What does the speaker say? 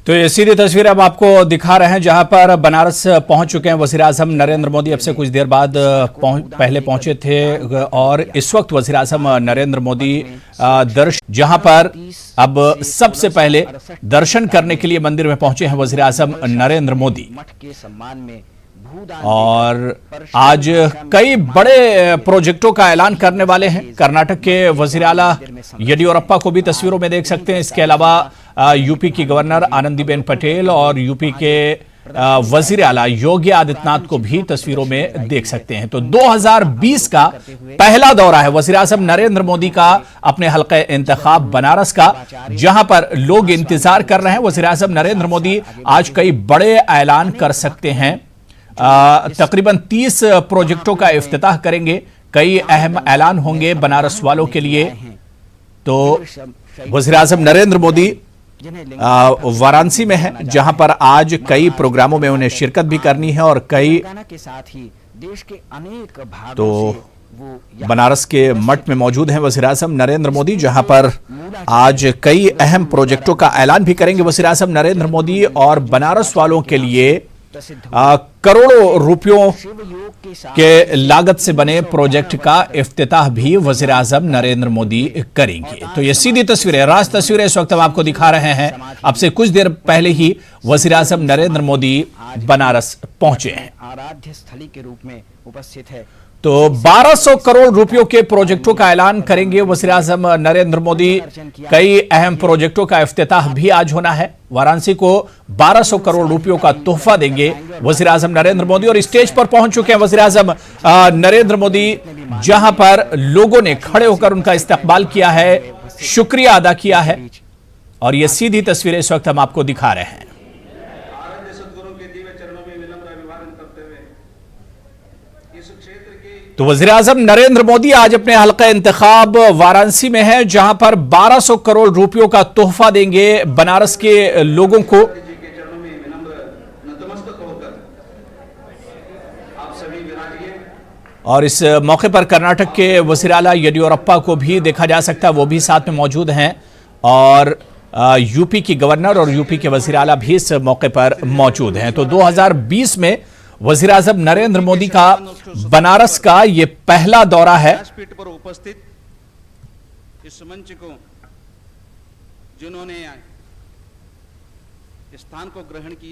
तो ये सीधी तस्वीर अब आपको दिखा रहे हैं जहां पर बनारस पहुंच चुके हैं वजीर आजम नरेंद्र मोदी। अब से कुछ देर बाद पहले पहुंचे थे और इस वक्त वजीर आजम नरेंद्र मोदी जहां पर अब सबसे पहले दर्शन करने के लिए मंदिर में पहुंचे हैं वजीर आजम नरेंद्र मोदी। और आज कई बड़े प्रोजेक्टों का ऐलान करने वाले हैं। कर्नाटक के वजीर आला येडियुरप्पा को भी तस्वीरों में देख सकते हैं। इसके अलावा यूपी की गवर्नर आनंदीबेन पटेल और यूपी के वजीर आला योगी आदित्यनाथ को भी तस्वीरों में देख सकते हैं। तो 2020 का पहला दौरा है वजीर आजम नरेंद्र मोदी का अपने हल्के इंतखाब बनारस का, जहां पर लोग इंतजार कर रहे हैं। वजीर आजम नरेंद्र मोदी आज कई बड़े ऐलान कर सकते हैं। तकरीबन 30 प्रोजेक्टों का इफ्तिताह करेंगे। कई अहम ऐलान होंगे बनारस वालों के लिए। तो वज़ीर आज़म नरेंद्र मोदी वाराणसी में है, जहां पर आज कई प्रोग्रामों में उन्हें शिरकत भी करनी है और कई तो बनारस के मठ में मौजूद हैं वज़ीर आज़म नरेंद्र मोदी, जहां पर आज कई अहम प्रोजेक्टों का ऐलान भी करेंगे वज़ीर आज़म नरेंद्र मोदी। और बनारस वालों के लिए करोड़ों रुपयों के लागत से बने प्रोजेक्ट का इफ्तिताह भी वज़ीर आज़म नरेंद्र मोदी करेंगे। तो ये सीधी तस्वीरें, राज तस्वीरें इस वक्त हम आपको दिखा रहे हैं। अब से कुछ देर पहले ही वज़ीर आज़म नरेंद्र मोदी बनारस पहुंचे हैं। आराध्य स्थली के रूप में उपस्थित है। तो 1200 करोड़ रुपयों के प्रोजेक्टों का ऐलान करेंगे वज़ीर आज़म नरेंद्र मोदी। कई अहम प्रोजेक्टों का इफ्तिताह भी आज होना है। वाराणसी को 1200 करोड़ रुपयों का तोहफा देंगे वज़ीर आज़म नरेंद्र मोदी। और स्टेज पर पहुंच चुके हैं वज़ीर आज़म नरेंद्र मोदी, जहां पर लोगों ने खड़े होकर उनका इस्तकबाल किया है, शुक्रिया अदा किया है। और ये सीधी तस्वीरें इस वक्त हम आपको दिखा रहे हैं। तो वज़ीर आज़म नरेंद्र मोदी आज अपने हल्का इंतखाब वाराणसी में है, जहां पर 1200 करोड़ रुपयों का तोहफा देंगे बनारस के लोगों को। और इस मौके पर कर्नाटक के वज़ीर आला येडियुरप्पा को भी देखा जा सकता है, वो भी साथ में मौजूद हैं। और यूपी की गवर्नर और यूपी के वज़ीर आला भी इस मौके पर मौजूद हैं। तो 2020 में वज़ीर आज़म नरेंद्र मोदी का बनारस का ये पहला दौरा है। पर उपस्थित इस मंच को जिन्होंने स्थान को ग्रहण किया।